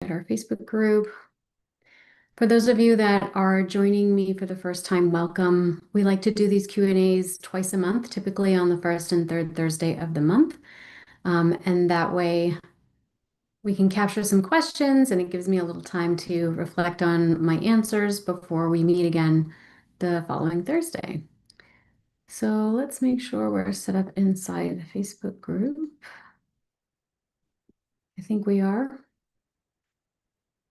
at our Facebook group. For those of you that are joining me for the first time, welcome. We like to do these Q&As twice a month, typically on the first and third Thursday of the month. And that way we can capture some questions and it gives me a little time to reflect on my answers before we meet again the following Thursday. So let's make sure we're set up inside the Facebook group. I think we are.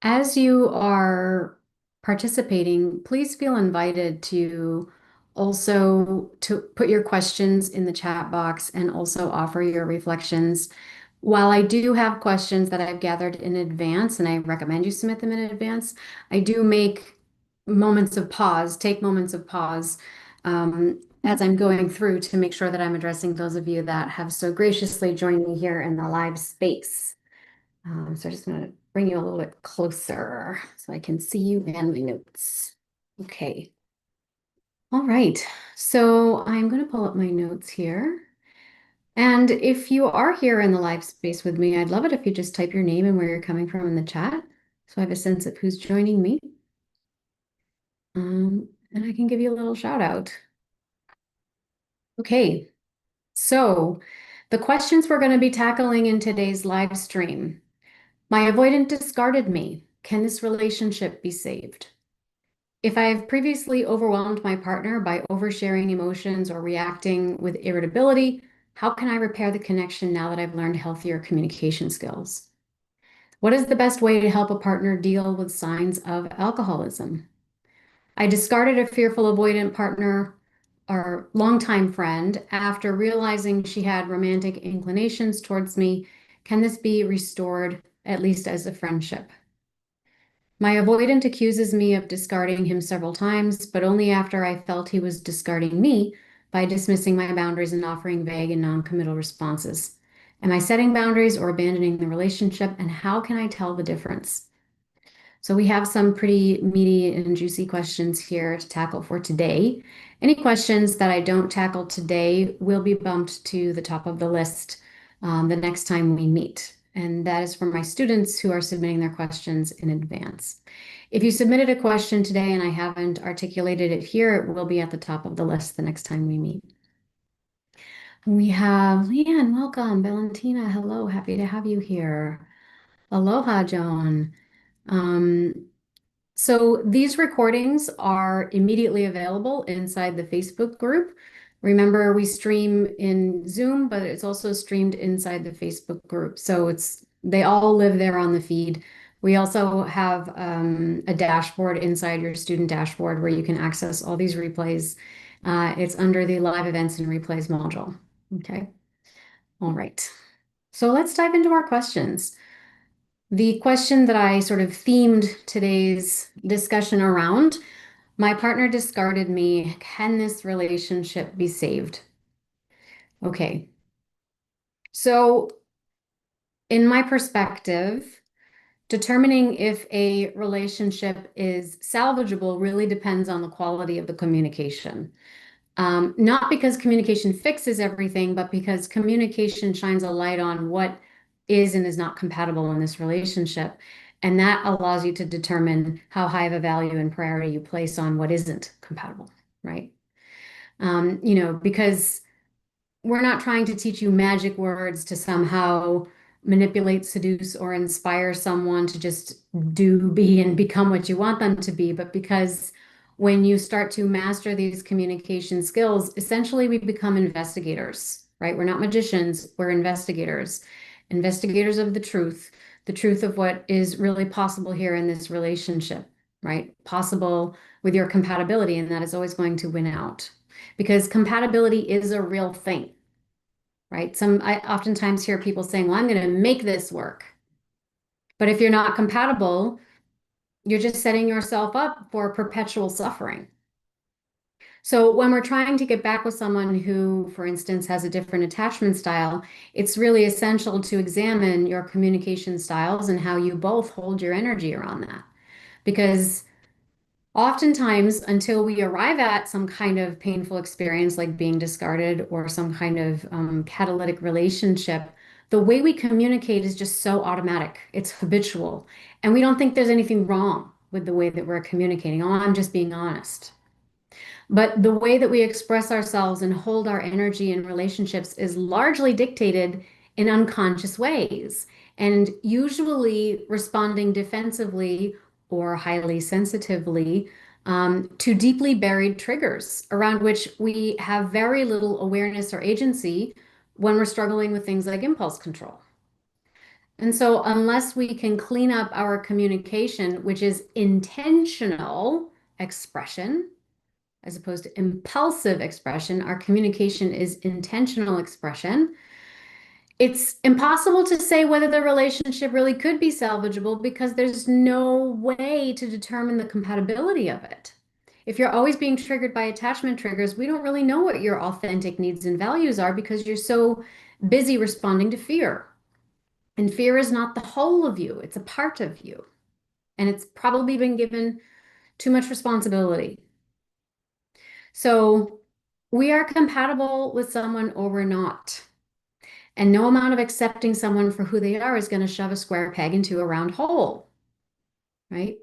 As you are participating, please feel invited to also to put your questions in the chat box and also offer your reflections. While I do have questions that I've gathered in advance, and I recommend you submit them in advance, I do make take moments of pause as I'm going through to make sure that I'm addressing those of you that have so graciously joined me here in the live space. So I'm just going to bring you a little bit closer so I can see you and my notes. Okay. All right. So I'm going to pull up my notes here. And if you are here in the live space with me, I'd love it if you just type your name and where you're coming from in the chat, so I have a sense of who's joining me. And I can give you a little shout out. Okay. So the questions we're going to be tackling in today's live stream. My avoidant discarded me. Can this relationship be saved? If I have previously overwhelmed my partner by oversharing emotions or reacting with irritability, how can I repair the connection now that I've learned healthier communication skills? What is the best way to help a partner deal with signs of alcoholism? I discarded a fearful avoidant partner or longtime friend after realizing she had romantic inclinations towards me. Can this be restored, at least as a friendship? My avoidant accuses me of discarding him several times, but only after I felt he was discarding me by dismissing my boundaries and offering vague and non-committal responses. Am I setting boundaries or abandoning the relationship, and how can I tell the difference? So we have some pretty meaty and juicy questions here to tackle for today. Any questions that I don't tackle today will be bumped to the top of the list the next time we meet. And that is for my students who are submitting their questions in advance. If you submitted a question today and I haven't articulated it here, it will be at the top of the list the next time we meet. We have Leanne, welcome. Valentina, hello, happy to have you here. Aloha, Joan. Um, so these recordings are immediately available inside the Facebook group. Remember, we stream in Zoom, but it's also streamed inside the Facebook group. So they all live there on the feed. We also have a dashboard inside your student dashboard where you can access all these replays. It's under the live events and replays module. Okay. All right. So let's dive into our questions. The question that I sort of themed today's discussion around, my partner discarded me. Can this relationship be saved? Okay. So, in my perspective, determining if a relationship is salvageable really depends on the quality of the communication. Not because communication fixes everything, but because communication shines a light on what is and is not compatible in this relationship. And that allows you to determine how high of a value and priority you place on what isn't compatible, right? Because we're not trying to teach you magic words to somehow manipulate, seduce, or inspire someone to just do, be, and become what you want them to be, but because when you start to master these communication skills, essentially we become investigators, right? We're not magicians, we're investigators, investigators of the truth of what is really possible here in this relationship, right? Possible with your compatibility, and that is always going to win out because compatibility is a real thing, right? I oftentimes hear people saying, well, I'm going to make this work. But if you're not compatible, you're just setting yourself up for perpetual suffering. So when we're trying to get back with someone who, for instance, has a different attachment style, it's really essential to examine your communication styles and how you both hold your energy around that. Because oftentimes, until we arrive at some kind of painful experience like being discarded or some kind of catalytic relationship, The way we communicate is just so automatic, it's habitual, and we don't think there's anything wrong with the way that we're communicating. Oh, I'm just being honest. But the way that we express ourselves and hold our energy in relationships is largely dictated in unconscious ways, and usually responding defensively or highly sensitively to deeply buried triggers around which we have very little awareness or agency when we're struggling with things like impulse control. And so, unless we can clean up our communication, which is intentional expression, as opposed to impulsive expression, our communication is intentional expression. It's impossible to say whether the relationship really could be salvageable because there's no way to determine the compatibility of it. If you're always being triggered by attachment triggers, we don't really know what your authentic needs and values are because you're so busy responding to fear. And fear is not the whole of you, it's a part of you. And it's probably been given too much responsibility. So we are compatible with someone or we're not. And no amount of accepting someone for who they are is going to shove a square peg into a round hole, right?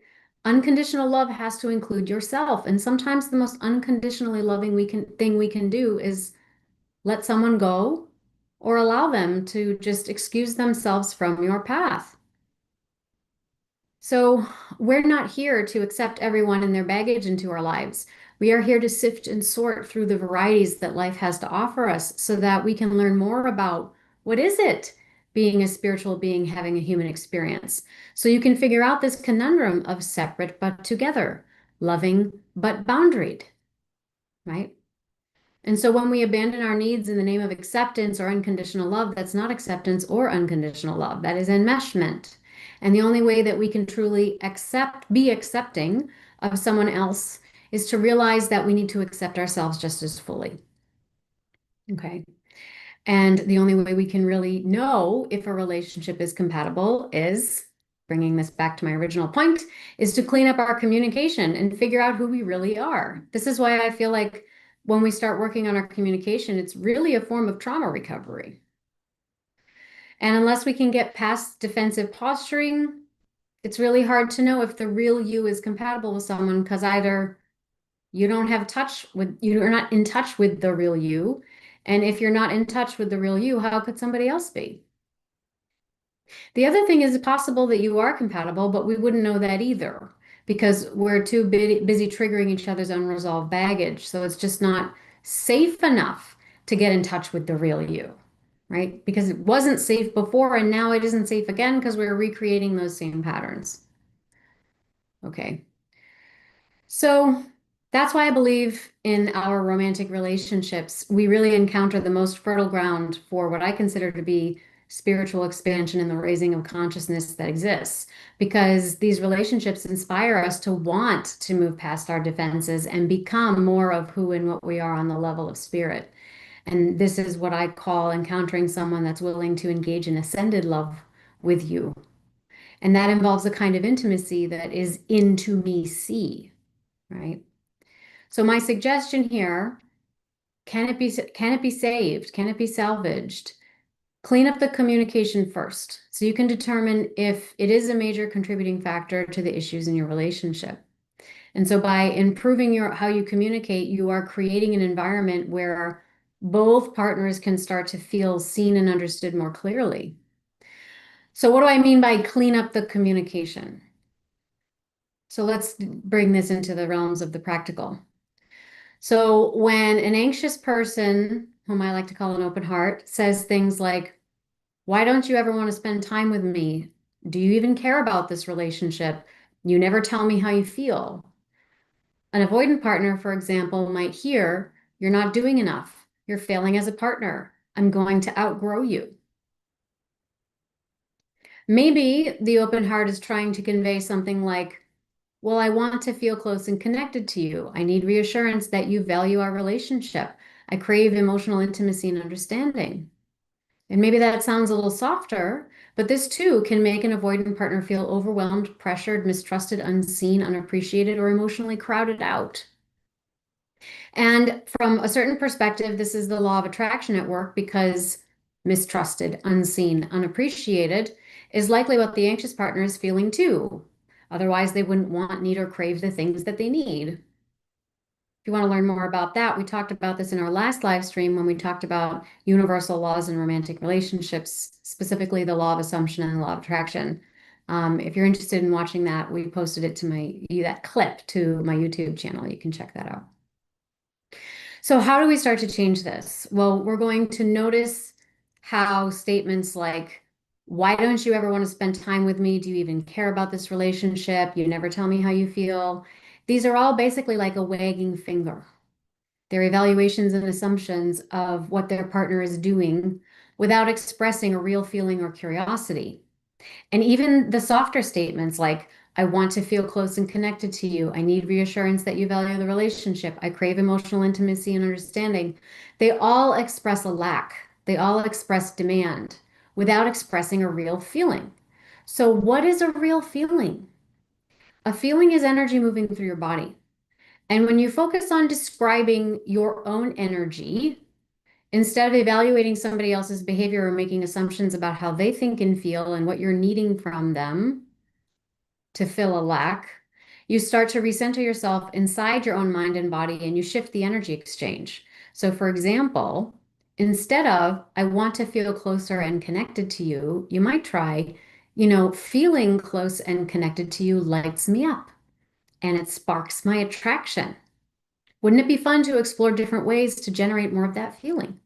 Unconditional love has to include yourself. And sometimes the most unconditionally loving thing we can do is let someone go or allow them to just excuse themselves from your path. So we're not here to accept everyone and their baggage into our lives. We are here to sift and sort through the varieties that life has to offer us so that we can learn more about what is it being a spiritual being having a human experience. So you can figure out this conundrum of separate but together, loving but boundaried, right? And so when we abandon our needs in the name of acceptance or unconditional love, that's not acceptance or unconditional love. That is enmeshment. And the only way that we can truly be accepting of someone else is to realize that we need to accept ourselves just as fully. Okay. And the only way we can really know if a relationship is compatible is, bringing this back to my original point, is to clean up our communication and figure out who we really are. This is why I feel like when we start working on our communication, it's really a form of trauma recovery. And unless we can get past defensive posturing, it's really hard to know if the real you is compatible with someone because either you're not in touch with the real you. And if you're not in touch with the real you, how could somebody else be? The other thing is possible that you are compatible, but we wouldn't know that either because we're too busy triggering each other's unresolved baggage. So it's just not safe enough to get in touch with the real you, right? Because it wasn't safe before and now it isn't safe again because we're recreating those same patterns. Okay. So that's why I believe in our romantic relationships. We really encounter the most fertile ground for what I consider to be spiritual expansion and the raising of consciousness that exists, because these relationships inspire us to want to move past our defenses and become more of who and what we are on the level of spirit. And this is what I call encountering someone that's willing to engage in ascended love with you. And that involves a kind of intimacy that is into me see, right? So my suggestion here, can it be saved? Can it be salvaged? Clean up the communication first so you can determine if it is a major contributing factor to the issues in your relationship. And so by improving how you communicate, you are creating an environment where both partners can start to feel seen and understood more clearly. So what do I mean by clean up the communication? So let's bring this into the realms of the practical. So when an anxious person, whom I like to call an open heart, says things like, why don't you ever want to spend time with me? Do you even care about this relationship? You never tell me how you feel. An avoidant partner, for example, might hear, you're not doing enough. You're failing as a partner. I'm going to outgrow you. Maybe the open heart is trying to convey something like, well, I want to feel close and connected to you. I need reassurance that you value our relationship. I crave emotional intimacy and understanding. And maybe that sounds a little softer, but this too can make an avoidant partner feel overwhelmed, pressured, mistrusted, unseen, unappreciated, or emotionally crowded out. And from a certain perspective, this is the law of attraction at work because mistrusted, unseen, unappreciated is likely what the anxious partner is feeling too. Otherwise, they wouldn't want, need, or crave the things that they need. If you want to learn more about that, we talked about this in our last live stream when we talked about universal laws in romantic relationships, specifically the law of assumption and the law of attraction. If you're interested in watching that, we posted it to that clip to my YouTube channel. You can check that out. So how do we start to change this? Well, we're going to notice how statements like, why don't you ever want to spend time with me? Do you even care about this relationship? You never tell me how you feel. These are all basically like a wagging finger. They're evaluations and assumptions of what their partner is doing without expressing a real feeling or curiosity. And even the softer statements like, I want to feel close and connected to you. I need reassurance that you value the relationship. I crave emotional intimacy and understanding. They all express a lack. They all express demand without expressing a real feeling. So, what is a real feeling? A feeling is energy moving through your body. And when you focus on describing your own energy, instead of evaluating somebody else's behavior or making assumptions about how they think and feel and what you're needing from them to fill a lack, you start to recenter yourself inside your own mind and body and you shift the energy exchange. So, for example, instead of, I want to feel closer and connected to you, you might try, feeling close and connected to you lights me up and it sparks my attraction. Wouldn't it be fun to explore different ways to generate more of that feeling?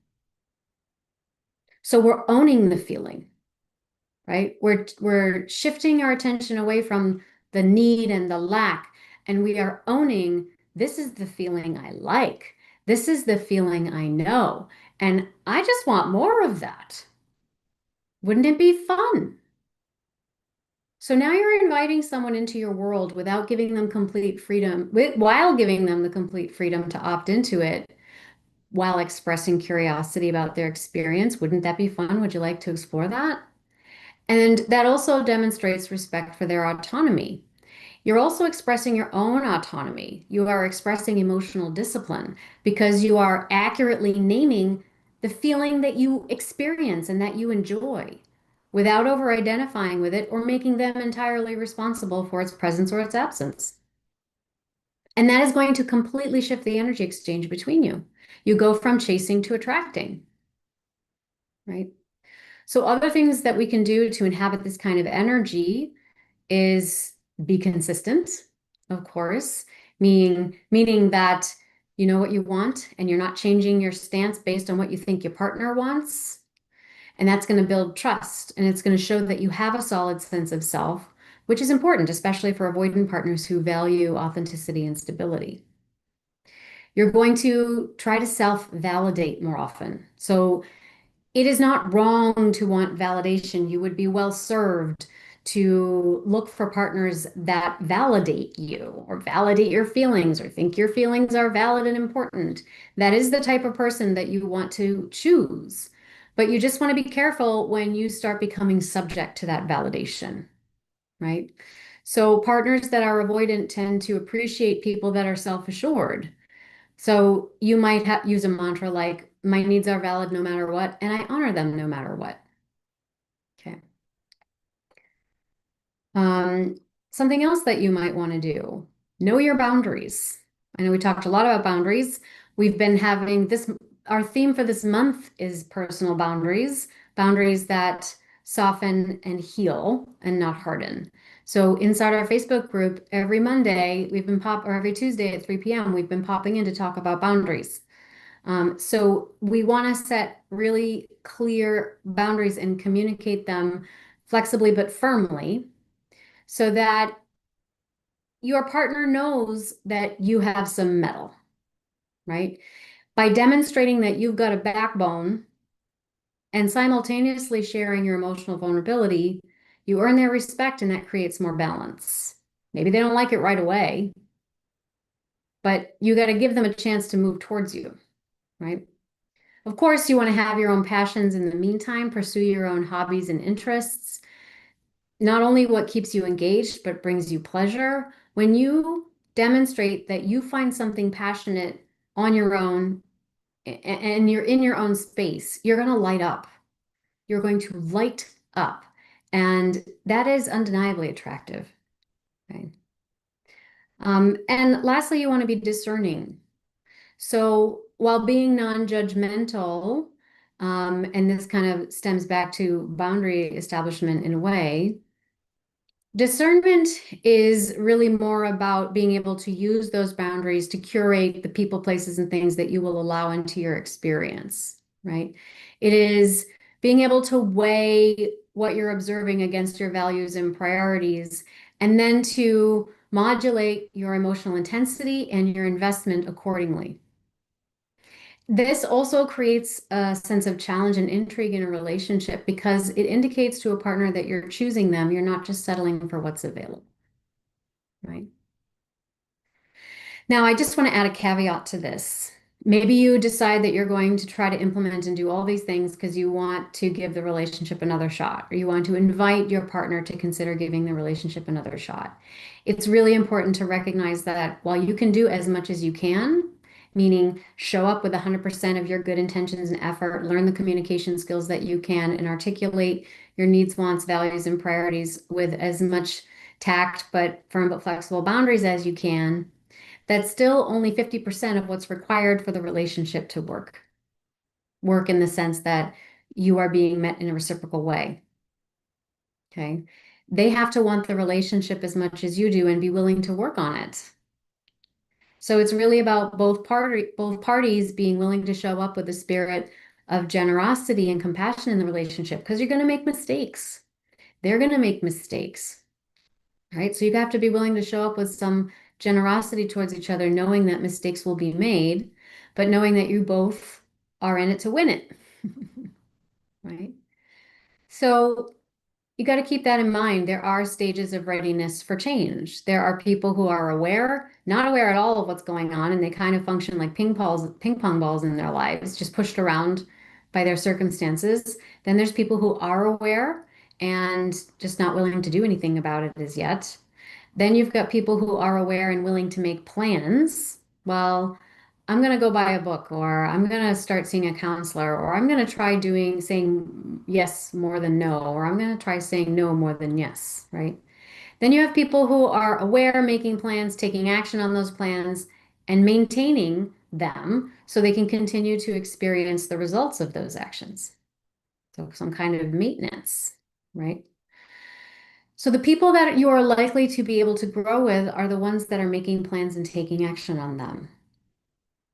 So we're owning the feeling, right? We're shifting our attention away from the need and the lack, and we are owning this is the feeling I like. This is the feeling I know, and I just want more of that. Wouldn't it be fun? So now you're inviting someone into your world without giving them complete freedom, while giving them the complete freedom to opt into it, while expressing curiosity about their experience. Wouldn't that be fun? Would you like to explore that? And that also demonstrates respect for their autonomy. You're also expressing your own autonomy. You are expressing emotional discipline because you are accurately naming the feeling that you experience and that you enjoy without over identifying with it or making them entirely responsible for its presence or its absence. And that is going to completely shift the energy exchange between you. You go from chasing to attracting, right? So other things that we can do to inhabit this kind of energy is be consistent, of course, meaning that you know what you want and you're not changing your stance based on what you think your partner wants. And that's going to build trust and it's going to show that you have a solid sense of self, which is important, especially for avoidant partners who value authenticity and stability. You're going to try to self-validate more often. So it is not wrong to want validation. You would be well served to look for partners that validate you or validate your feelings or think your feelings are valid and important. That is the type of person that you want to choose. But you just want to be careful when you start becoming subject to that validation, right? So partners that are avoidant tend to appreciate people that are self-assured. So you might use a mantra like, my needs are valid no matter what, and I honor them no matter what. Okay. Um, Something else that you might want to do, know your boundaries. I know we talked a lot about boundaries. We've been having this, our theme for this month is personal boundaries, boundaries that soften and heal and not harden. So inside our Facebook group, every Monday, or every Tuesday at 3 p.m., we've been popping in to talk about boundaries. So we want to set really clear boundaries and communicate them flexibly but firmly so that your partner knows that you have some mettle, right? By demonstrating that you've got a backbone and simultaneously sharing your emotional vulnerability, you earn their respect and that creates more balance. Maybe they don't like it right away, but you got to give them a chance to move towards you, right? Of course, you want to have your own passions in the meantime, pursue your own hobbies and interests. Not only what keeps you engaged, but brings you pleasure. When you demonstrate that you find something passionate on your own and you're in your own space, you're going to light up. you're going to light up. And that is undeniably attractive. Okay. And lastly, you want to be discerning. So while being non-judgmental, and this kind of stems back to boundary establishment in a way, discernment is really more about being able to use those boundaries to curate the people, places, and things that you will allow into your experience, right? It is being able to weigh what you're observing against your values and priorities, and then to modulate your emotional intensity and your investment accordingly. This also creates a sense of challenge and intrigue in a relationship because it indicates to a partner that you're choosing them. You're not just settling for what's available, right? Now, I just want to add a caveat to this. Maybe you decide that you're going to try to implement and do all these things because you want to give the relationship another shot, or you want to invite your partner to consider giving the relationship another shot. It's really important to recognize that while you can do as much as you can, meaning show up with 100% of your good intentions and effort, learn the communication skills that you can, and articulate your needs, wants, values, and priorities with as much tact, but firm but flexible boundaries as you can, that's still only 50% of what's required for the relationship to work. Work in the sense that you are being met in a reciprocal way. Okay. They have to want the relationship as much as you do and be willing to work on it. So it's really about both parties being willing to show up with a spirit of generosity and compassion in the relationship because you're going to make mistakes. They're going to make mistakes. Right? So you have to be willing to show up with some generosity towards each other, knowing that mistakes will be made, but knowing that you both are in it to win it. Right? So you got to keep that in mind. There are stages of readiness for change. There are people who are aware, not aware at all of what's going on, and they kind of function like ping pong balls in their lives, just pushed around by their circumstances. Then there's people who are aware and just not willing to do anything about it as yet. Then you've got people who are aware and willing to make plans. Well, I'm going to go buy a book, or I'm going to start seeing a counselor, or I'm going to try saying yes more than no, or I'm going to try saying no more than yes, right? Then you have people who are aware, making plans, taking action on those plans, and maintaining them so they can continue to experience the results of those actions. So some kind of maintenance, right? So the people that you are likely to be able to grow with are the ones that are making plans and taking action on them.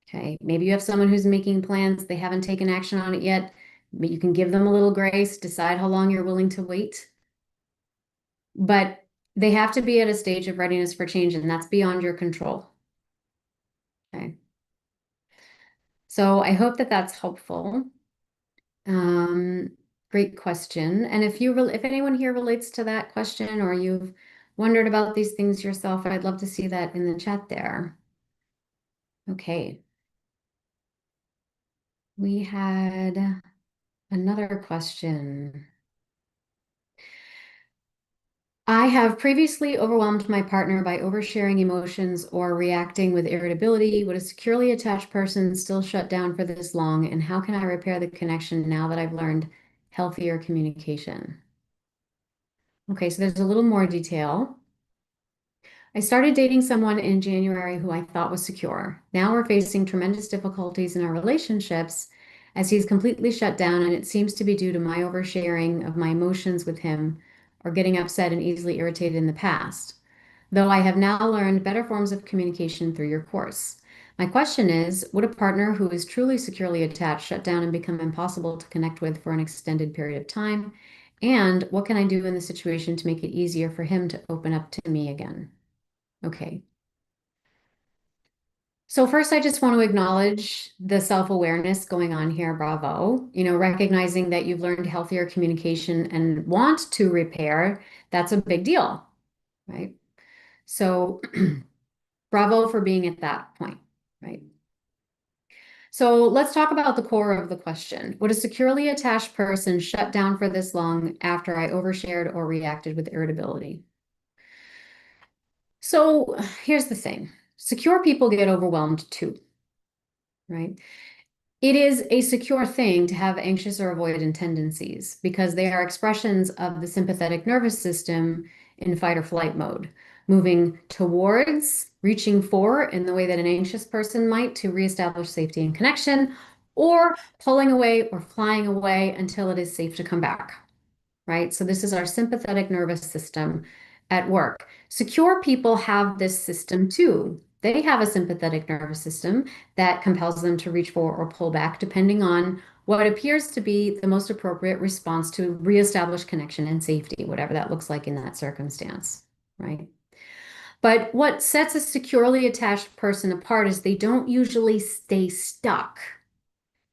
Okay, maybe you have someone who's making plans, they haven't taken action on it yet, but you can give them a little grace, decide how long you're willing to wait. But they have to be at a stage of readiness for change, and that's beyond your control. Okay. So I hope that that's helpful. Great question. And if anyone here relates to that question, or you've wondered about these things yourself, I'd love to see that in the chat there. Okay. We had another question. I have previously overwhelmed my partner by oversharing emotions or reacting with irritability. Would a securely attached person still shut down for this long? And how can I repair the connection now that I've learned healthier communication? Okay, so there's a little more detail. I started dating someone in January who I thought was secure. Now we're facing tremendous difficulties in our relationships as he's completely shut down, and it seems to be due to my oversharing of my emotions with him or getting upset and easily irritated in the past. Though I have now learned better forms of communication through your course. My question is, would a partner who is truly securely attached shut down and become impossible to connect with for an extended period of time? And what can I do in the situation to make it easier for him to open up to me again? Okay. So first, I just want to acknowledge the self-awareness going on here. Bravo. Recognizing that you've learned healthier communication and want to repair, that's a big deal, right? So bravo for being at that point, right? So let's talk about the core of the question. Would a securely attached person shut down for this long after I overshared or reacted with irritability? So here's the thing. Secure people get overwhelmed too, right? It is a secure thing to have anxious or avoidant tendencies because they are expressions of the sympathetic nervous system in fight or flight mode, moving towards, reaching for in the way that an anxious person might to reestablish safety and connection, or pulling away or flying away until it is safe to come back, right? So this is our sympathetic nervous system at work. Secure people have this system too. They have a sympathetic nervous system that compels them to reach for or pull back, depending on what appears to be the most appropriate response to reestablish connection and safety, whatever that looks like in that circumstance, right? But what sets a securely attached person apart is they don't usually stay stuck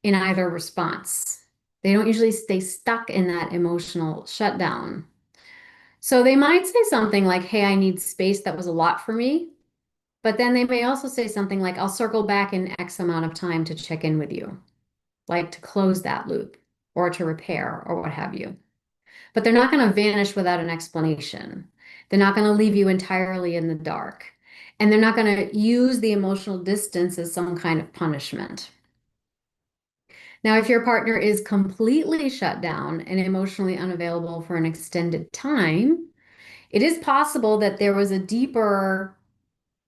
in either response. They don't usually stay stuck in that emotional shutdown. So they might say something like, hey, I need space. That was a lot for me. But then they may also say something like, I'll circle back in X amount of time to check in with you, like to close that loop or to repair or what have you. But they're not going to vanish without an explanation. They're not going to leave you entirely in the dark. And they're not going to use the emotional distance as some kind of punishment. Now, if your partner is completely shut down and emotionally unavailable for an extended time, it is possible that there was a deeper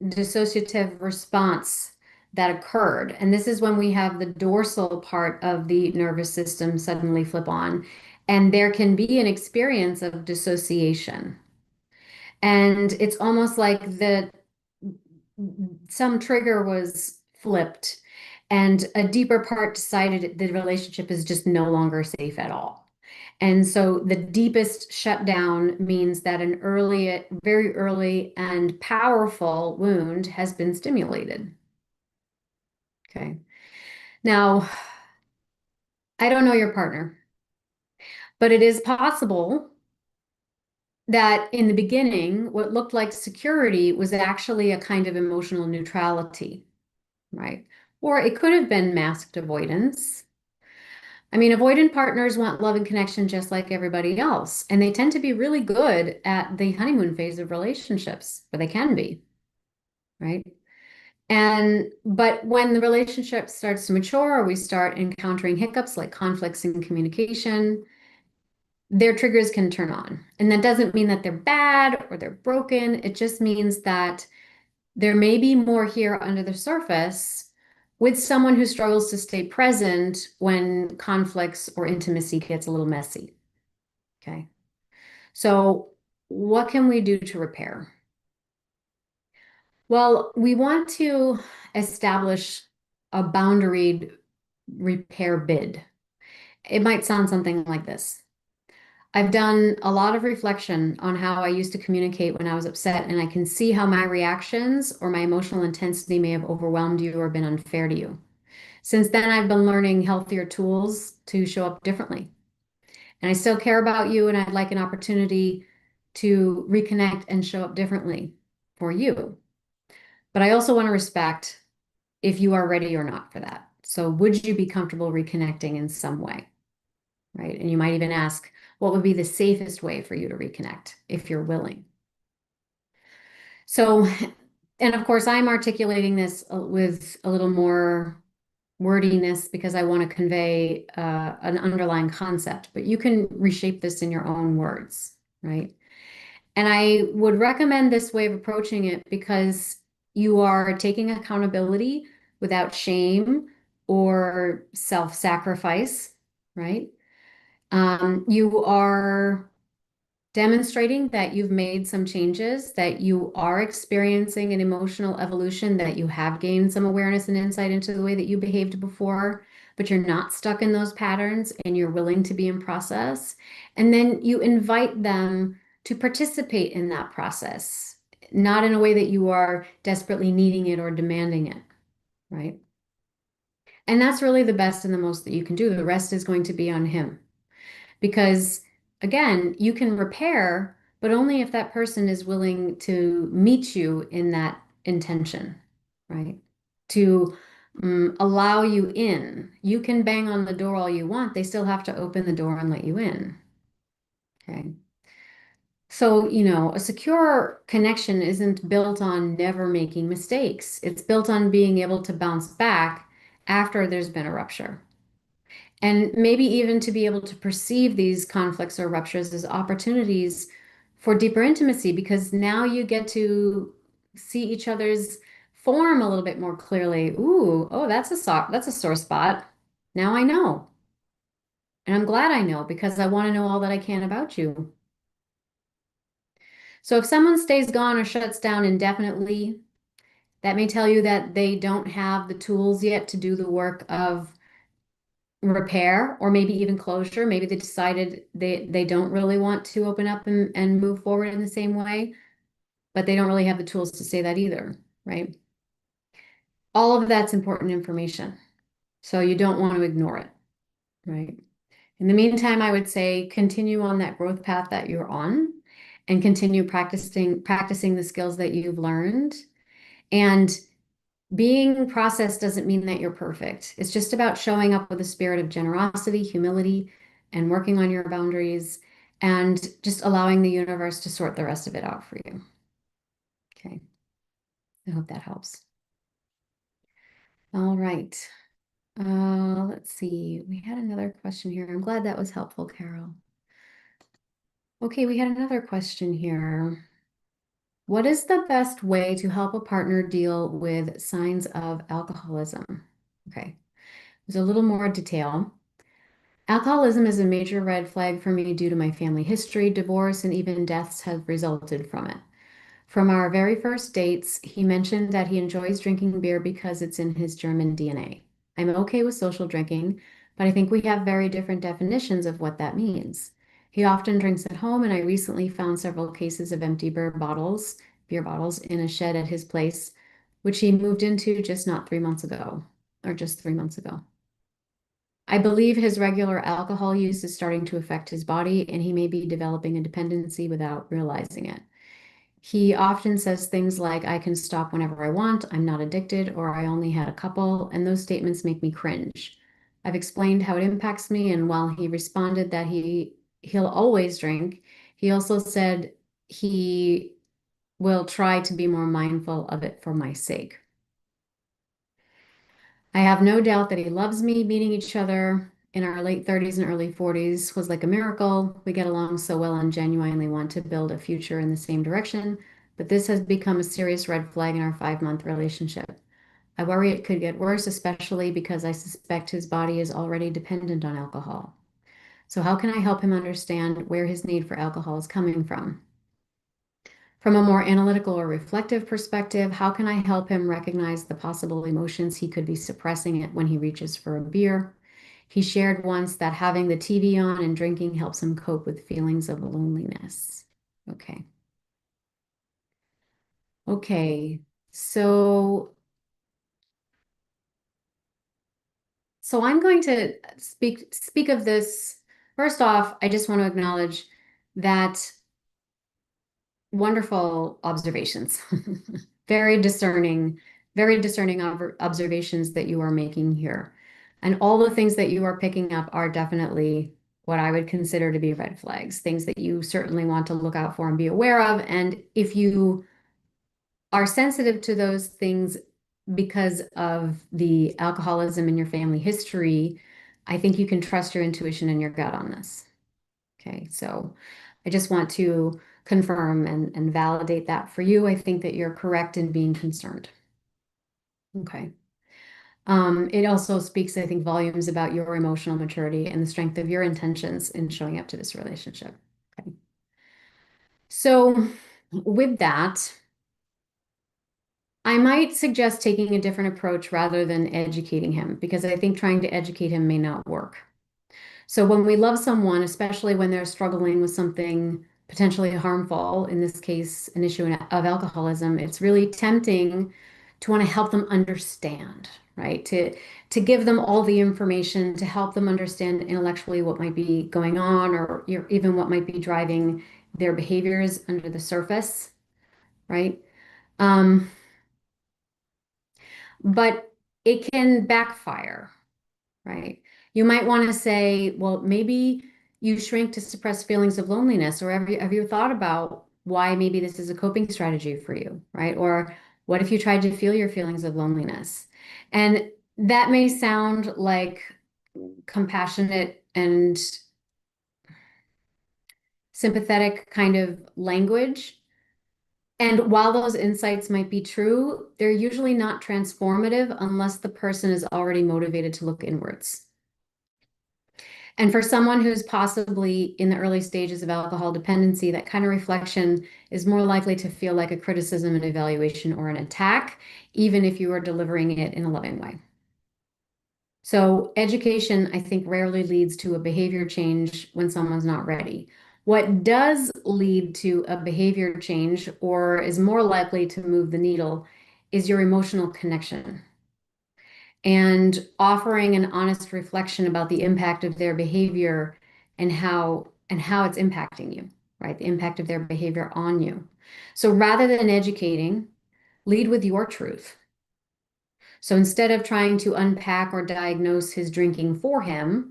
dissociative response that occurred. And this is when we have the dorsal part of the nervous system suddenly flip on, and there can be an experience of dissociation. And it's almost like some trigger was flipped and a deeper part decided the relationship is just no longer safe at all. And so the deepest shutdown means that an early, very early and powerful wound has been stimulated. Okay. Now, I don't know your partner, but it is possible that in the beginning, what looked like security was actually a kind of emotional neutrality, right? Or it could have been masked avoidance. I mean, avoidant partners want love and connection just like everybody else, and they tend to be really good at the honeymoon phase of relationships, but they can be, right? But when the relationship starts to mature or we start encountering hiccups like conflicts in communication, their triggers can turn on. And that doesn't mean that they're bad or they're broken. It just means that there may be more here under the surface with someone who struggles to stay present when conflicts or intimacy gets a little messy. Okay. So, what can we do to repair? Well, we want to establish a boundaried repair bid. It might sound something like this. I've done a lot of reflection on how I used to communicate when I was upset, and I can see how my reactions or my emotional intensity may have overwhelmed you or been unfair to you. Since then, I've been learning healthier tools to show up differently. And I still care about you, and I'd like an opportunity to reconnect and show up differently for you. But I also want to respect if you are ready or not for that. So, would you be comfortable reconnecting in some way? Right? And you might even ask, what would be the safest way for you to reconnect if you're willing? So, and of course, I'm articulating this with a little more wordiness because I want to convey an underlying concept, but you can reshape this in your own words, right? And I would recommend this way of approaching it because you are taking accountability without shame or self-sacrifice, right? You are demonstrating that you've made some changes, that you are experiencing an emotional evolution, that you have gained some awareness and insight into the way that you behaved before, but you're not stuck in those patterns and you're willing to be in process. And then you invite them to participate in that process, not in a way that you are desperately needing it or demanding it, right? And that's really the best and the most that you can do. The rest is going to be on him. Because again, you can repair, but only if that person is willing to meet you in that intention, right? To allow you in. You can bang on the door all you want. They still have to open the door and let you in. Okay. So, a secure connection isn't built on never making mistakes. It's built on being able to bounce back after there's been a rupture. And maybe even to be able to perceive these conflicts or ruptures as opportunities for deeper intimacy, because now you get to see each other's form a little bit more clearly. Ooh, oh, that's a sore spot. Now I know. And I'm glad I know because I want to know all that I can about you. So if someone stays gone or shuts down indefinitely, that may tell you that they don't have the tools yet to do the work of repair or maybe even closure. Maybe they decided they don't really want to open up and move forward in the same way, but they don't really have the tools to say that either, right? All of that's important information. So you don't want to ignore it, right? In the meantime, I would say continue on that growth path that you're on and continue practicing the skills that you've learned. And being processed doesn't mean that you're perfect. It's just about showing up with a spirit of generosity, humility, and working on your boundaries and just allowing the universe to sort the rest of it out for you. Okay. I hope that helps. All right. Let's see. We had another question here. I'm glad that was helpful, Carol. Okay, we had another question here. What is the best way to help a partner deal with signs of alcoholism? Okay, there's a little more detail. Alcoholism is a major red flag for me due to my family history, divorce, and even deaths have resulted from it. From our very first dates, he mentioned that he enjoys drinking beer because it's in his German DNA. I'm okay with social drinking, but I think we have very different definitions of what that means. He often drinks at home, and I recently found several cases of empty beer bottles in a shed at his place, which he moved into just not 3 months ago, or just 3 months ago. I believe his regular alcohol use is starting to affect his body, and he may be developing a dependency without realizing it. He often says things like, I can stop whenever I want, I'm not addicted, or I only had a couple, and those statements make me cringe. I've explained how it impacts me, and while he responded that he'll always drink, he also said he will try to be more mindful of it for my sake. I have no doubt that he loves me. Meeting each other in our late 30s and early 40s was like a miracle. We get along so well and genuinely want to build a future in the same direction. But this has become a serious red flag in our 5-month relationship. I worry it could get worse, especially because I suspect his body is already dependent on alcohol. So, how can I help him understand where his need for alcohol is coming from? From a more analytical or reflective perspective, how can I help him recognize the possible emotions he could be suppressing it when he reaches for a beer? He shared once that having the TV on and drinking helps him cope with feelings of loneliness. Okay. Okay. So I'm going to speak of this. First off, I just want to acknowledge that wonderful observations. Very discerning observations that you are making here. And all the things that you are picking up are definitely what I would consider to be red flags, things that you certainly want to look out for and be aware of. And if you are sensitive to those things because of the alcoholism in your family history, I think you can trust your intuition and your gut on this. Okay, so I just want to confirm and validate that for you. I think that you're correct in being concerned. Okay. It also speaks, I think, volumes about your emotional maturity and the strength of your intentions in showing up to this relationship. Okay. So with that, I might suggest taking a different approach rather than educating him, because I think trying to educate him may not work. So when we love someone, especially when they're struggling with something potentially harmful, in this case, an issue of alcoholism, it's really tempting to want to help them understand, right? To give them all the information to help them understand intellectually what might be going on, or even what might be driving their behaviors under the surface, right? Um, but it can backfire, right? You might want to say, well, maybe you shrink to suppress feelings of loneliness, or have you thought about why maybe this is a coping strategy for you, right? Or what if you tried to feel your feelings of loneliness? And That may sound like compassionate and sympathetic kind of language. And while those insights might be true, they're usually not transformative unless the person is already motivated to look inwards. And for someone who's possibly in the early stages of alcohol dependency, that kind of reflection is more likely to feel like a criticism, an evaluation, or an attack, even if you are delivering it in a loving way. So education, I think, rarely leads to a behavior change when someone's not ready. What does lead to a behavior change or is more likely to move the needle is your emotional connection and offering an honest reflection about the impact of their behavior and how it's impacting you, right? The impact of their behavior on you. So rather than educating, lead with your truth. So instead of trying to unpack or diagnose his drinking for him,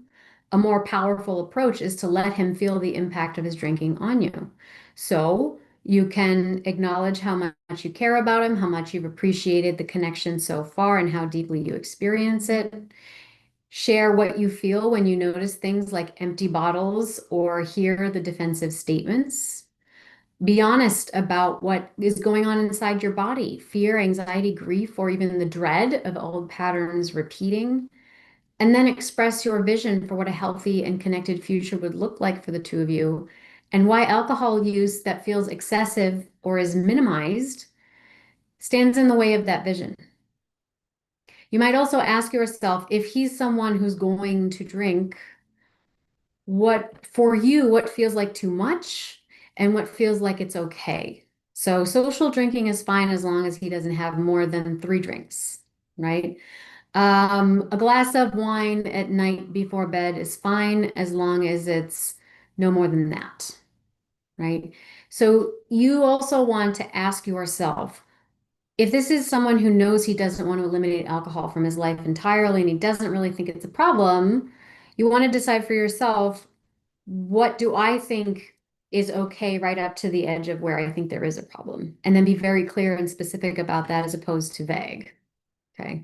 a more powerful approach is to let him feel the impact of his drinking on you. So you can acknowledge how much you care about him, how much you've appreciated the connection so far, and how deeply you experience it. Share what you feel when you notice things like empty bottles or hear the defensive statements. Be honest about what is going on inside your body, fear, anxiety, grief, or even the dread of old patterns repeating. And then express your vision for what a healthy and connected future would look like for the two of you, and why alcohol use that feels excessive or is minimized stands in the way of that vision. You might also ask yourself if he's someone who's going to drink, what for you, what feels like too much and what feels like it's okay. So social drinking is fine as long as he doesn't have more than 3 drinks, right? A glass of wine at night before bed is fine as long as it's no more than that, right? So you also want to ask yourself, if this is someone who knows he doesn't want to eliminate alcohol from his life entirely and he doesn't really think it's a problem, you want to decide for yourself, what do I think is okay right up to the edge of where I think there is a problem? And then be very clear and specific about that as opposed to vague. Okay.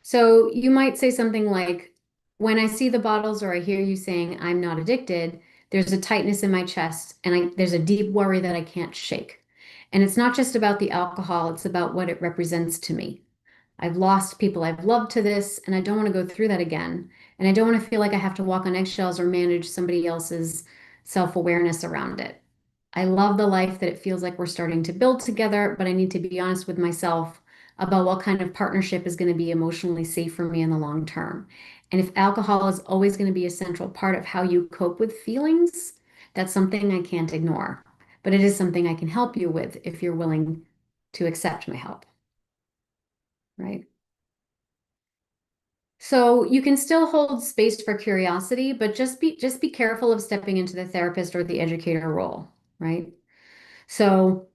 So you might say something like, when I see the bottles or I hear you saying I'm not addicted, there's a tightness in my chest and there's a deep worry that I can't shake. And it's not just about the alcohol, it's about what it represents to me. I've lost people I've loved to this, and I don't want to go through that again. And I don't want to feel like I have to walk on eggshells or manage somebody else's self-awareness around it. I love the life that it feels like we're starting to build together, but I need to be honest with myself about what kind of partnership is going to be emotionally safe for me in the long term. And if alcohol is always going to be a central part of how you cope with feelings, that's something I can't ignore. But it is something I can help you with if you're willing to accept my help, right? So you can still hold space for curiosity, but just be careful of stepping into the therapist or the educator role, right? So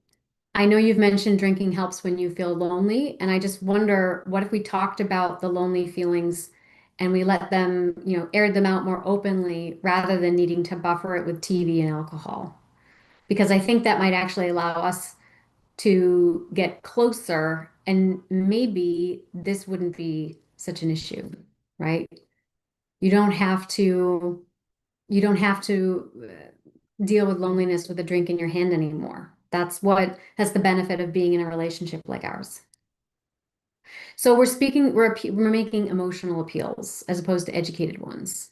I know you've mentioned drinking helps when you feel lonely, and I just wonder, what if we talked about the lonely feelings and we let them, aired them out more openly rather than needing to buffer it with TV and alcohol? Because I think that might actually allow us to get closer, and maybe this wouldn't be such an issue, right? You don't have to you don't have to deal with loneliness with a drink in your hand anymore. That's the benefit of being in a relationship like ours. So we're making emotional appeals as opposed to educated ones,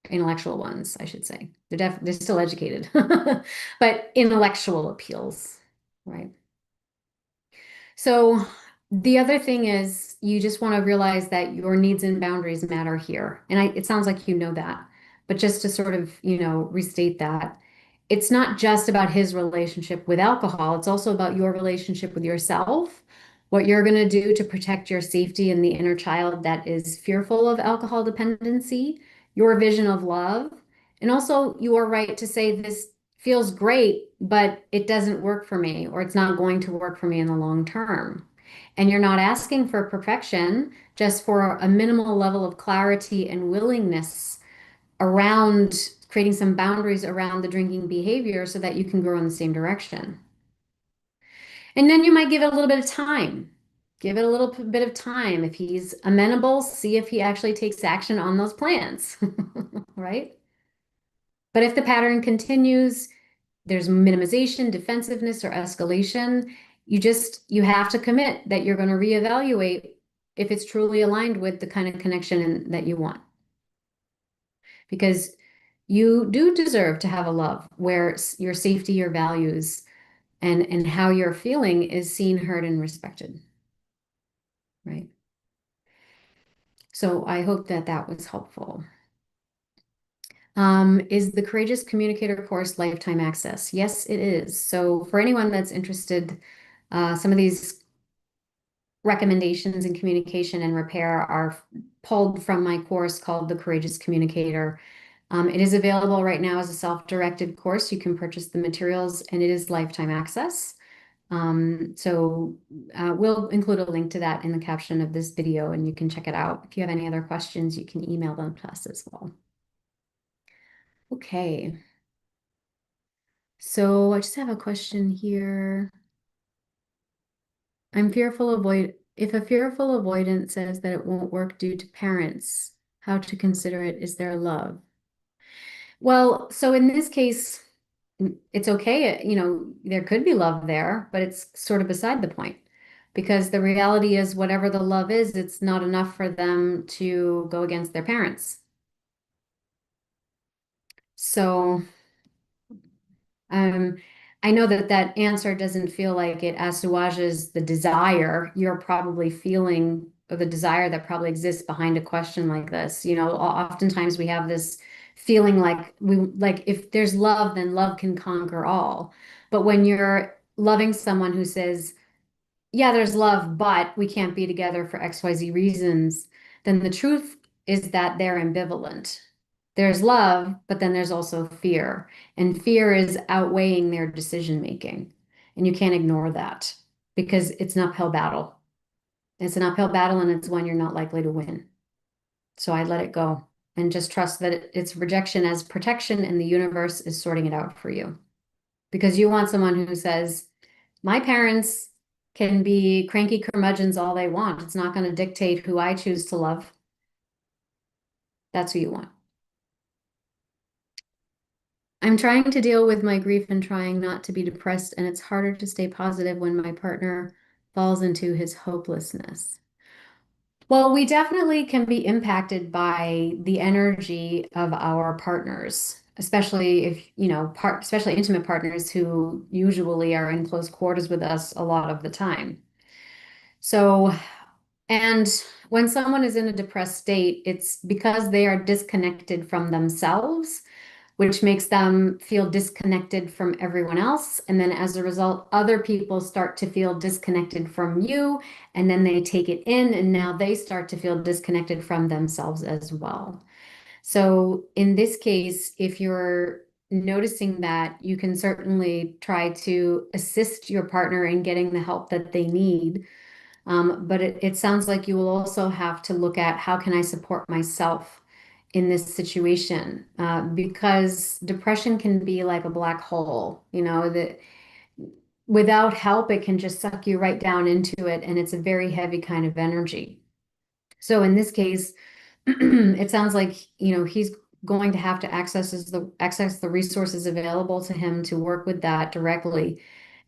intellectual ones, I should say. They're still educated, but intellectual appeals, right? So the other thing is you just want to realize that your needs and boundaries matter here. And it sounds like you know that, but just to sort of, restate that, it's not just about his relationship with alcohol. It's also about your relationship with yourself, what you're going to do to protect your safety and the inner child that is fearful of alcohol dependency, your vision of love, and also you are right to say this feels great, but it doesn't work for me, or it's not going to work for me in the long term. And you're not asking for perfection, just for a minimal level of clarity and willingness around creating some boundaries around the drinking behavior so that you can grow in the same direction. And then you might give it a little bit of time. give it a little bit of time. If he's amenable, see if he actually takes action on those plans, right? But if the pattern continues, there's minimization, defensiveness, or escalation, you have to commit that you're going to reevaluate if it's truly aligned with the kind of connection that you want. Because you do deserve to have a love where your safety, your values, and how you're feeling is seen, heard, and respected, right? So I hope that that was helpful. Is the Courageous Communicator course lifetime access? Yes, it is. So for anyone that's interested, some of these recommendations in communication and repair are pulled from my course called The Courageous Communicator. It is available right now as a self-directed course. You can purchase the materials and it is lifetime access. We'll include a link to that in the caption of this video and you can check it out. If you have any other questions, you can email them to us as well. Okay. So I just have a question here. If a fearful avoidant says that it won't work due to parents, how to consider it is their love? Well, so in this case, it's okay. There could be love there, but it's sort of beside the point because the reality is whatever the love is, it's not enough for them to go against their parents. So Um, I know that that answer doesn't feel like it assuages the desire you're probably feeling, or the desire that probably exists behind a question like this. Oftentimes we have this feeling like if there's love, then love can conquer all. But when you're loving someone who says, yeah, there's love, but we can't be together for XYZ reasons, then the truth is that they're ambivalent. There's love, but then there's also fear. And fear is outweighing their decision making. And you can't ignore that because it's an uphill battle. It's an uphill battle and it's one you're not likely to win. So I let it go and just trust that it's rejection as protection and the universe is sorting it out for you. Because you want someone who says, my parents can be cranky curmudgeons all they want. It's not going to dictate who I choose to love. That's who you want. I'm trying to deal with my grief and trying not to be depressed, and it's harder to stay positive when my partner falls into his hopelessness. Well, we definitely can be impacted by the energy of our partners, especially especially intimate partners who usually are in close quarters with us a lot of the time. So, and when someone is in a depressed state, it's because they are disconnected from themselves, which makes them feel disconnected from everyone else. And then as a result, other people start to feel disconnected from you, and then they take it in, and now they start to feel disconnected from themselves as well. So in this case, if you're noticing that, you can certainly try to assist your partner in getting the help that they need. But it sounds like you will also have to look at how can I support myself in this situation, because depression can be like a black hole, that without help, it can just suck you right down into it. And it's a very heavy kind of energy. So in this case, it sounds like, he's going to have to access the resources available to him to work with that directly.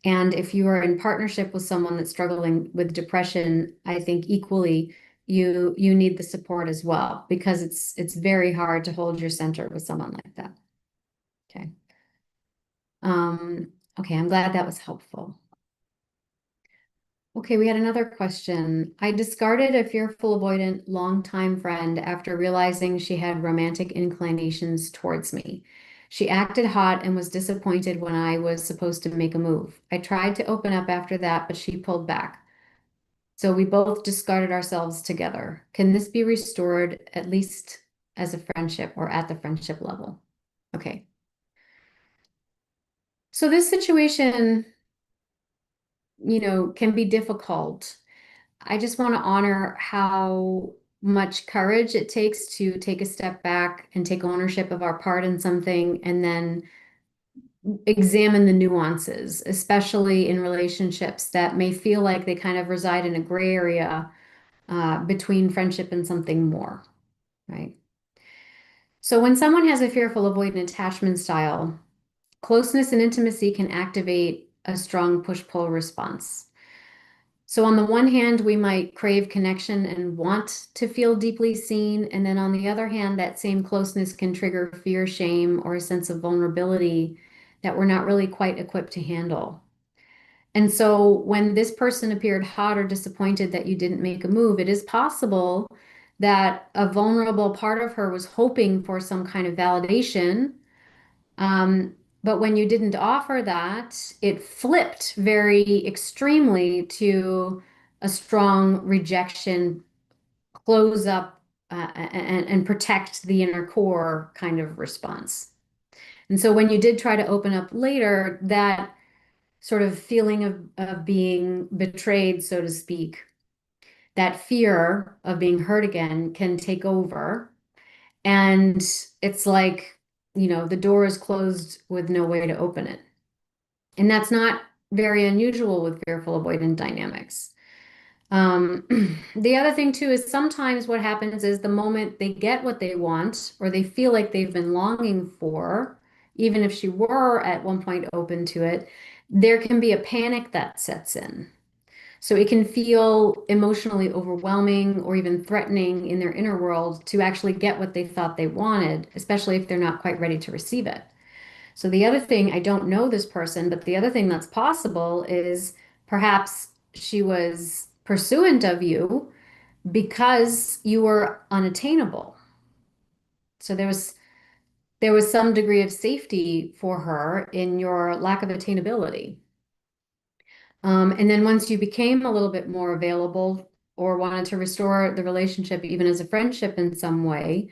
And if you are in partnership with someone that's struggling with depression, I think equally you need the support as well because it's very hard to hold your center with someone like that. Okay. Okay, I'm glad that was helpful. Okay, we had another question. I discarded a fearful, avoidant, longtime friend after realizing she had romantic inclinations towards me. She acted hot and was disappointed when I was supposed to make a move. I tried to open up after that, but she pulled back. So we both discarded ourselves together. Can this be restored at least as a friendship or at the friendship level? Okay. So this situation, can be difficult. I just want to honor how much courage it takes to take a step back and take ownership of our part in something and then examine the nuances, especially in relationships that may feel like they kind of reside in a gray area between friendship and something more, right? So when someone has a fearful avoidant attachment style, closeness and intimacy can activate a strong push-pull response. So on the one hand, we might crave connection and want to feel deeply seen. And then on the other hand, that same closeness can trigger fear, shame, or a sense of vulnerability that we're not really quite equipped to handle. And so when this person appeared hot or disappointed that you didn't make a move, it is possible that a vulnerable part of her was hoping for some kind of validation. But when you didn't offer that, it flipped very extremely to a strong rejection, close up, and protect the inner core kind of response. And so when you did try to open up later, that sort of feeling of being betrayed, so to speak, that fear of being hurt again can take over. And it's like, the door is closed with no way to open it. And that's not very unusual with fearful avoidant dynamics. The other thing too is sometimes what happens is the moment they get what they want or they feel like they've been longing for, even if she were at one point open to it, there can be a panic that sets in. So it can feel emotionally overwhelming or even threatening in their inner world to actually get what they thought they wanted, especially if they're not quite ready to receive it. So the other thing, I don't know this person, but the other thing that's possible is perhaps she was pursuant of you because you were unattainable. So there was some degree of safety for her in your lack of attainability. And then once you became a little bit more available or wanted to restore the relationship, even as a friendship in some way,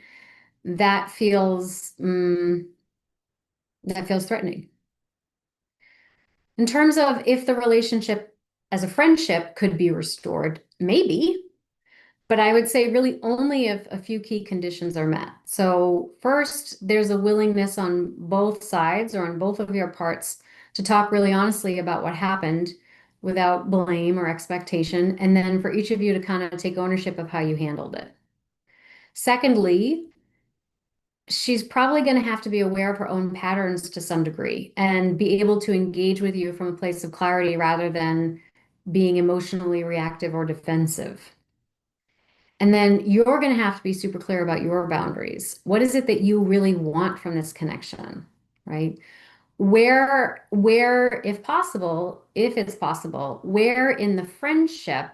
that feels that feels threatening. In terms of if the relationship as a friendship could be restored, maybe, but I would say really only if a few key conditions are met. So first, there's a willingness on both sides or on both of your parts to talk really honestly about what happened without blame or expectation, and then for each of you to kind of take ownership of how you handled it. Secondly, she's probably going to have to be aware of her own patterns to some degree and be able to engage with you from a place of clarity rather than being emotionally reactive or defensive. And then you're going to have to be super clear about your boundaries. What is it that you really want from this connection, right? Where, if possible, if it's possible, where in the friendship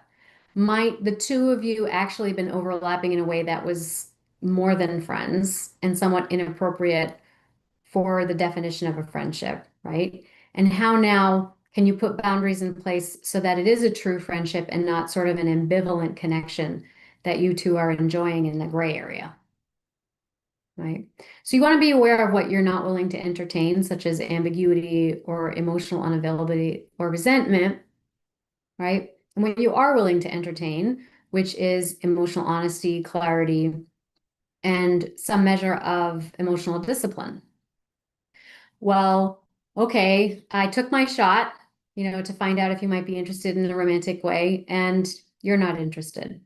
might the two of you actually been overlapping in a way that was more than friends and somewhat inappropriate for the definition of a friendship, right? And how now can you put boundaries in place so that it is a true friendship and not sort of an ambivalent connection that you two are enjoying in the gray area, right? So you want to be aware of what you're not willing to entertain, such as ambiguity or emotional unavailability or resentment, right? And what you are willing to entertain, which is emotional honesty, clarity, and some measure of emotional discipline. Well, okay, I took my shot, to find out if you might be interested in a romantic way, and you're not interested.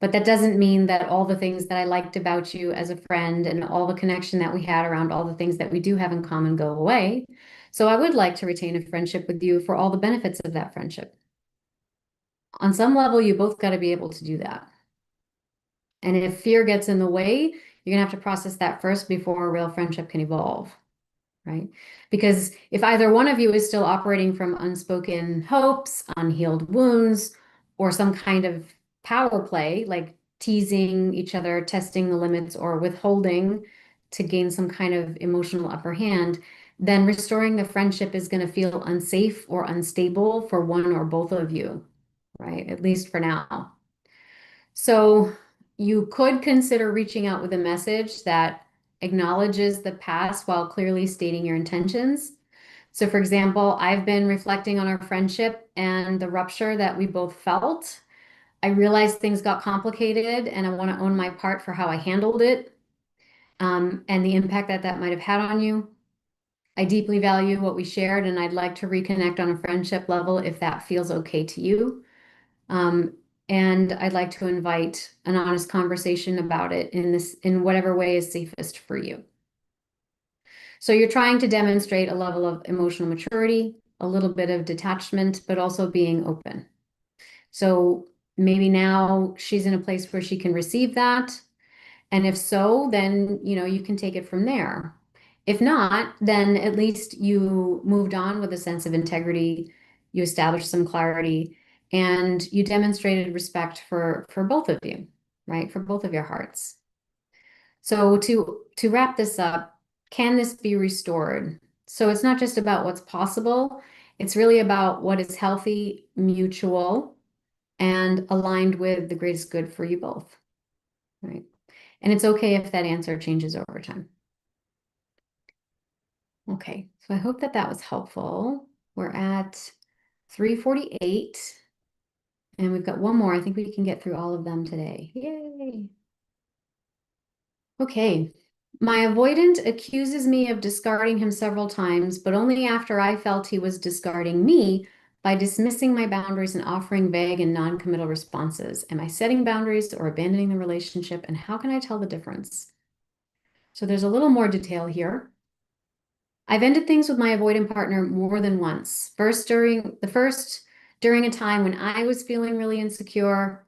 But that doesn't mean that all the things that I liked about you as a friend and all the connection that we had around all the things that we do have in common go away. So I would like to retain a friendship with you for all the benefits of that friendship. On some level, you both got to be able to do that. And if fear gets in the way, you're gonna have to process that first before a real friendship can evolve. Right? Because if either one of you is still operating from unspoken hopes, unhealed wounds, or some kind of power play, like teasing each other, testing the limits, or withholding to gain some kind of emotional upper hand, then restoring the friendship is going to feel unsafe or unstable for one or both of you, right? At least for now. So you could consider reaching out with a message that acknowledges the past while clearly stating your intentions. So, for example, I've been reflecting on our friendship and the rupture that we both felt. I realized things got complicated and I want to own my part for how I handled it, and the impact that that might have had on you. I deeply value what we shared, and I'd like to reconnect on a friendship level if that feels okay to you. Um, and I'd like to invite an honest conversation about it in whatever way is safest for you. So you're trying to demonstrate a level of emotional maturity, a little bit of detachment, but also being open. So maybe now she's in a place where she can receive that. And if so, then, you can take it from there. If not, then at least you moved on with a sense of integrity, you established some clarity, and you demonstrated respect for both of you, right? For both of your hearts. So to wrap this up, can this be restored? So it's not just about what's possible, it's really about what is healthy, mutual, and aligned with the greatest good for you both, right? And it's okay if that answer changes over time. Okay, so I hope that that was helpful. We're at 3:48, and we've got one more. I think we can get through all of them today. Yay! Okay, my avoidant accuses me of discarding him several times, but only after I felt he was discarding me by dismissing my boundaries and offering vague and non-committal responses. Am I setting boundaries or abandoning the relationship, and how can I tell the difference? So there's a little more detail here. I've ended things with my avoidant partner more than once. First during a time when I was feeling really insecure,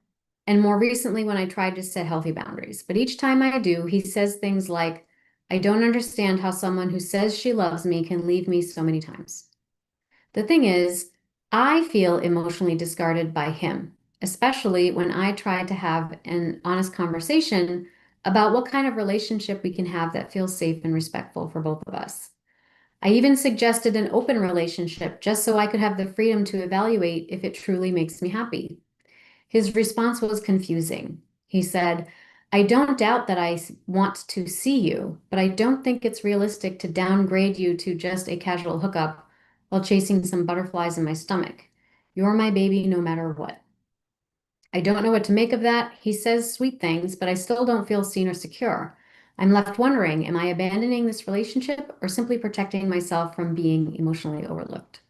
and more recently when I tried to set healthy boundaries. But each time I do, he says things like, I don't understand how someone who says she loves me can leave me so many times. The thing is, I feel emotionally discarded by him, especially when I try to have an honest conversation about what kind of relationship we can have that feels safe and respectful for both of us. I even suggested an open relationship just so I could have the freedom to evaluate if it truly makes me happy. His response was confusing. He said, I don't doubt that want to see you, but I don't think it's realistic to downgrade you to just a casual hookup while chasing some butterflies in my stomach. You're my baby no matter what. I don't know what to make of that. He says sweet things, but I still don't feel seen or secure. I'm left wondering, am I abandoning this relationship or simply protecting myself from being emotionally overlooked?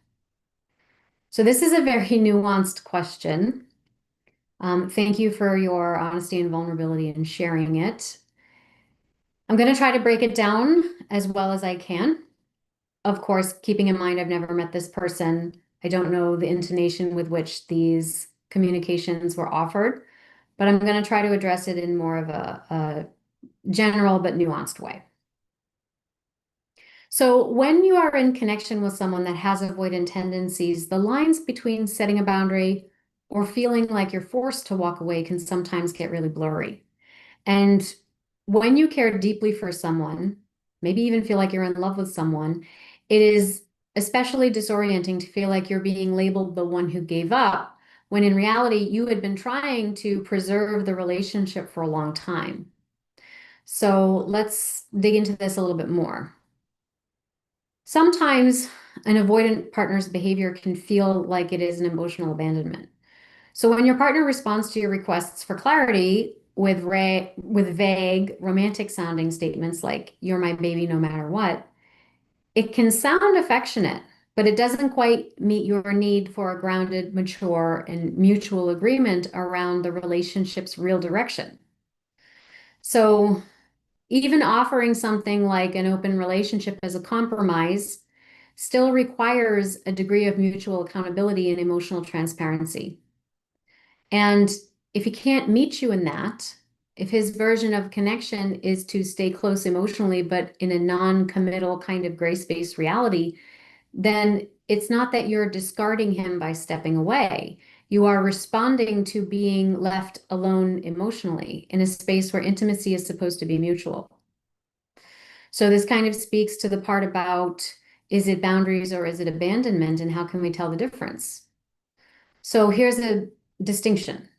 So this is a very nuanced question. Thank you for your honesty and vulnerability and sharing it. I'm going to try to break it down as well as I can. Of course, keeping in mind I've never met this person. I don't know the intonation with which these communications were offered, but I'm going to try to address it in more of a general but nuanced way. So when you are in connection with someone that has avoidant tendencies, the lines between setting a boundary or feeling like you're forced to walk away can sometimes get really blurry. And when you care deeply for someone, maybe even feel like you're in love with someone, it is especially disorienting to feel like you're being labeled the one who gave up, when in reality, you had been trying to preserve the relationship for a long time. So let's dig into this a little bit more. Sometimes an avoidant partner's behavior can feel like it is an emotional abandonment. So when your partner responds to your requests for clarity with vague, romantic sounding statements like, you're my baby no matter what, it can sound affectionate, but it doesn't quite meet your need for a grounded, mature, and mutual agreement around the relationship's real direction. So even offering something like an open relationship as a compromise still requires a degree of mutual accountability and emotional transparency. And if he can't meet you in that, if his version of connection is to stay close emotionally, but in a non-committal kind of grace-based reality, then it's not that you're discarding him by stepping away. You are responding to being left alone emotionally in a space where intimacy is supposed to be mutual. So this kind of speaks to the part about, is it boundaries or is it abandonment, and how can we tell the difference? So here's a distinction.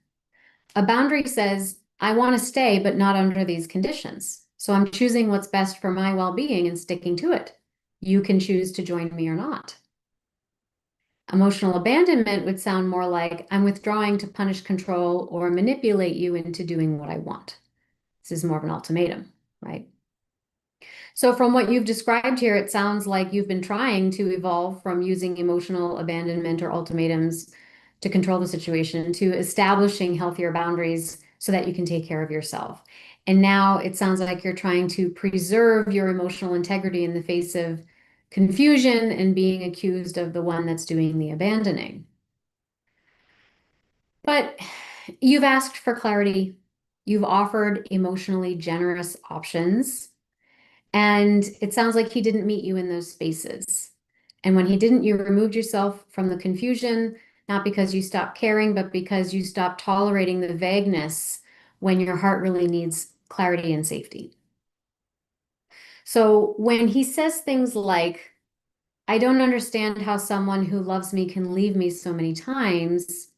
A boundary says, I want to stay, but not under these conditions. So I'm choosing what's best for my well-being and sticking to it. You can choose to join me or not. Emotional abandonment would sound more like, I'm withdrawing to punish, control, or manipulate you into doing what I want. This is more of an ultimatum, right? So, from what you've described here, it sounds like you've been trying to evolve from using emotional abandonment or ultimatums to control the situation to establishing healthier boundaries so that you can take care of yourself. And now it sounds like you're trying to preserve your emotional integrity in the face of confusion and being accused of the one that's doing the abandoning. But you've asked for clarity, you've offered emotionally generous options. And it sounds like he didn't meet you in those spaces. And when he didn't, you removed yourself from the confusion, not because you stopped caring, but because you stopped tolerating the vagueness when your heart really needs clarity and safety. So when he says things like, I don't understand how someone who loves me can leave me so many times,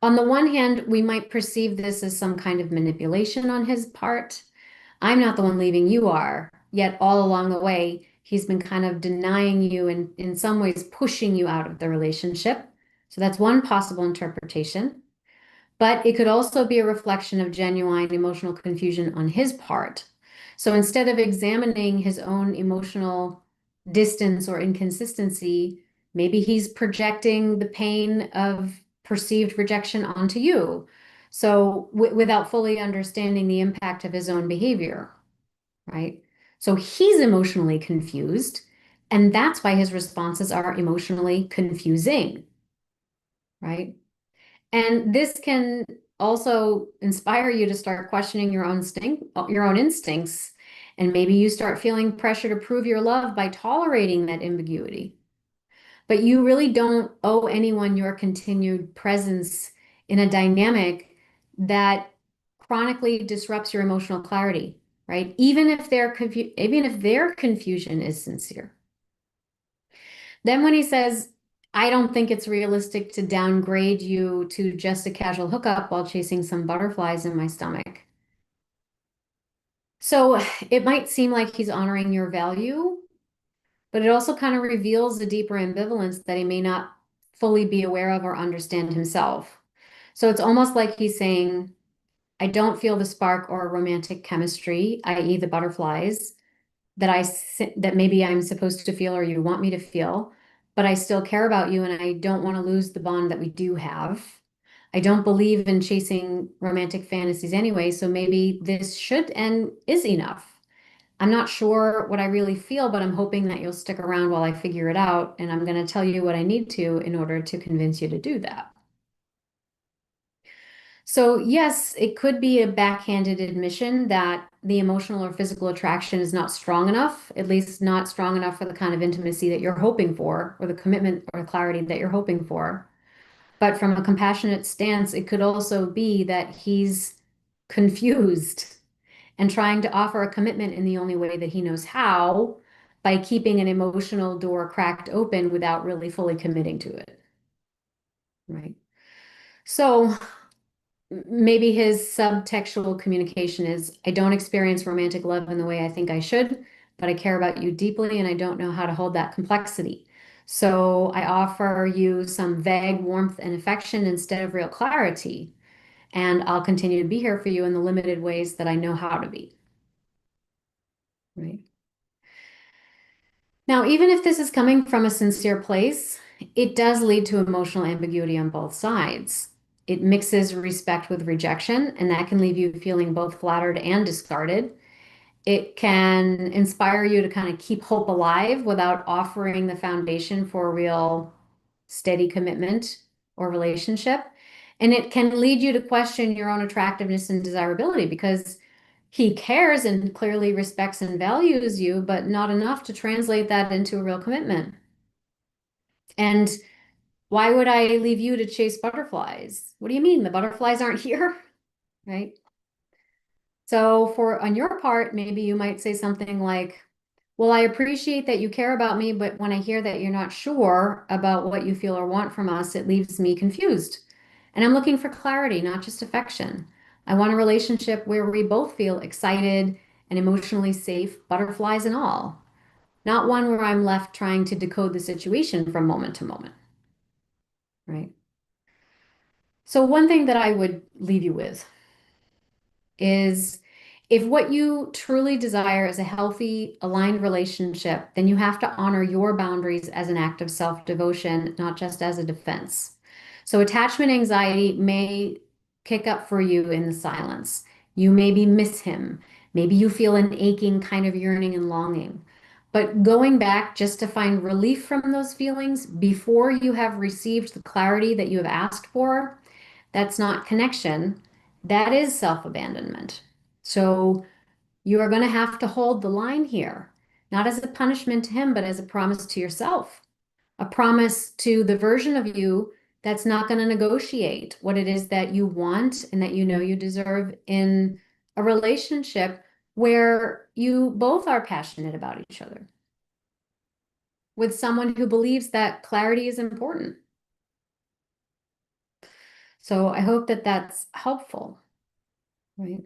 on the one hand, we might perceive this as some kind of manipulation on his part. I'm not the one leaving, you are. Yet all along the way, he's been kind of denying you and in some ways pushing you out of the relationship. So that's one possible interpretation. But it could also be a reflection of genuine emotional confusion on his part. So instead of examining his own emotional distance or inconsistency, maybe he's projecting the pain of perceived rejection onto you. So without fully understanding the impact of his own behavior, right? So he's emotionally confused, and that's why his responses are emotionally confusing, right? And this can also inspire you to start questioning your own instincts, and maybe you start feeling pressure to prove your love by tolerating that ambiguity. But you really don't owe anyone your continued presence in a dynamic that chronically disrupts your emotional clarity, right? Even if their confusion is sincere. Then when he says, I don't think it's realistic to downgrade you to just a casual hookup while chasing some butterflies in my stomach. So it might seem like he's honoring your value, but it also kind of reveals a deeper ambivalence that he may not fully be aware of or understand himself. So it's almost like he's saying, I don't feel the spark or romantic chemistry, i.e., the butterflies, that maybe I'm supposed to feel or you want me to feel, but I still care about you and I don't want to lose the bond that we do have. I don't believe in chasing romantic fantasies anyway, so maybe this should and is enough. I'm not sure what I really feel, but I'm hoping that you'll stick around while I figure it out, and I'm going to tell you what I need to in order to convince you to do that. So, yes, it could be a backhanded admission that the emotional or physical attraction is not strong enough, at least not strong enough for the kind of intimacy that you're hoping for, or the commitment or clarity that you're hoping for. But from a compassionate stance, it could also be that he's confused and trying to offer a commitment in the only way that he knows how by keeping an emotional door cracked open without really fully committing to it. Right. So maybe his subtextual communication is, I don't experience romantic love in the way I think I should, but I care about you deeply and I don't know how to hold that complexity. So I offer you some vague warmth and affection instead of real clarity. And I'll continue to be here for you in the limited ways that I know how to be. Right. Now, even if this is coming from a sincere place, it does lead to emotional ambiguity on both sides. It mixes respect with rejection, and that can leave you feeling both flattered and discarded. It can inspire you to kind of keep hope alive without offering the foundation for a real steady commitment or relationship. And it can lead you to question your own attractiveness and desirability because he cares and clearly respects and values you, but not enough to translate that into a real commitment. And why would I leave you to chase butterflies? What do you mean? The butterflies aren't here, right? So for on your part, maybe you might say something like, well, I appreciate that you care about me, but when I hear that you're not sure about what you feel or want from us, it leaves me confused. And I'm looking for clarity, not just affection. I want a relationship where we both feel excited and emotionally safe, butterflies and all, not one where I'm left trying to decode the situation from moment to moment, right? So one thing that I would leave you with is If what you truly desire is a healthy, aligned relationship, then you have to honor your boundaries as an act of self-devotion, not just as a defense. So attachment anxiety may kick up for you in the silence. You maybe miss him. Maybe you feel an aching kind of yearning and longing. But going back just to find relief from those feelings before you have received the clarity that you have asked for, that's not connection. That is self-abandonment. So you are going to have to hold the line here, not as a punishment to him, but as a promise to yourself, a promise to the version of you that's not going to negotiate what it is that you want and that you know you deserve in a relationship where you both are passionate about each other, with someone who believes that clarity is important. So I hope that that's helpful, right?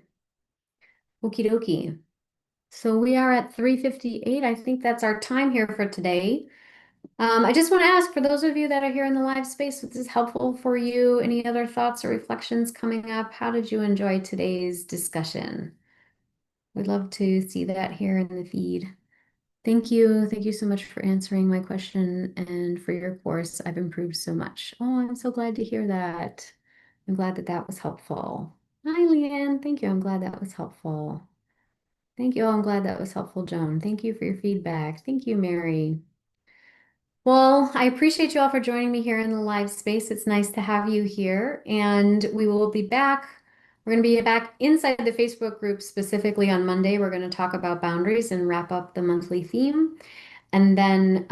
Okie dokie. So we are at 3:58. I think that's our time here for today. I just want to ask for those of you that are here in the live space, if this is helpful for you, any other thoughts or reflections coming up? How did you enjoy today's discussion? We'd love to see that here in the feed. Thank you. Thank you so much for answering my question and for your course. I've improved so much. Oh, I'm so glad to hear that. I'm glad that that was helpful. Hi, Leanne. Thank you. I'm glad that was helpful. Thank you. Oh, I'm glad that was helpful, Joan. Thank you for your feedback. Thank you, Mary. Well, I appreciate you all for joining me here in the live space. It's nice to have you here, and we will be back. We're going to be back inside the Facebook group specifically on Monday. We're going to talk about boundaries and wrap up the monthly theme. And then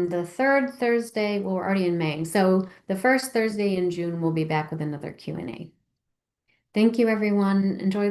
the third Thursday, well, we're already in May. So the first Thursday in June, we'll be back with another Q&A. Thank you, everyone. Enjoy.